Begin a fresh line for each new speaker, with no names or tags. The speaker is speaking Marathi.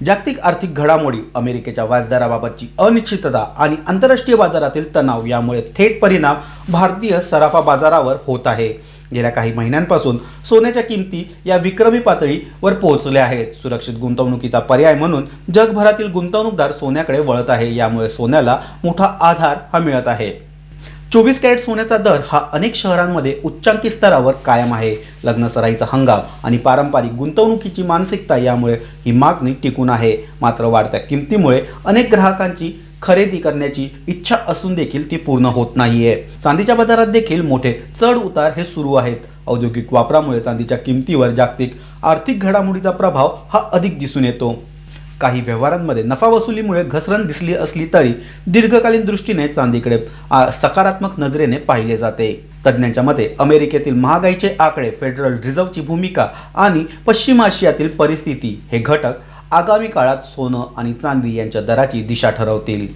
जागतिक आर्थिक घडामोडी, अमेरिकेच्या व्याजदराबाबतची अनिश्चितता आणि आंतरराष्ट्रीय बाजारातील तणाव यामुळे थेट परिणाम भारतीय सराफा बाजारावर होत आहे। गेल्या काही महिन्यांपासून सोन्याच्या किमती या विक्रमी पातळीवर पोहोचल्या आहेत। सुरक्षित गुंतवणुकीचा पर्याय म्हणून जगभरातील गुंतवणूकदार सोन्याकडे वळत आहे। यामुळे सोन्याला मोठा आधार मिळत आहे। 24 कॅरेट सोन्याचा दर हा अनेक शहरांमध्ये उच्चांकी स्तरावर कायम आहे। लग्नसराईचा हंगाम आणि पारंपरिक गुंतवणुकीची मानसिकता यामुळे ही मागणी टिकून आहे। मात्र वाढत्या किमतीमुळे अनेक ग्राहकांची खरेदी करण्याची इच्छा असून देखील ती पूर्ण होत नाहीये। चांदीच्या बाजारात देखील मोठे चढ उतार हे सुरू आहेत। औद्योगिक वापरामुळे चांदीच्या किमतीवर जागतिक आर्थिक घडामोडीचा प्रभाव हा अधिक दिसून येतो। काही व्यवहारांमध्ये नफा वसुलीमुळे घसरण दिसली असली तरी दीर्घकालीन दृष्टीने चांदीकडे सकारात्मक नजरेने पाहिले जाते। तज्ज्ञांच्या मते अमेरिकेतील महागाईचे आकडे, फेडरल रिझर्व्हची भूमिका आणि पश्चिम आशियातील परिस्थिती हे घटक आगामी काळात सोनं आणि चांदी यांच्या दराची दिशा ठरवतील।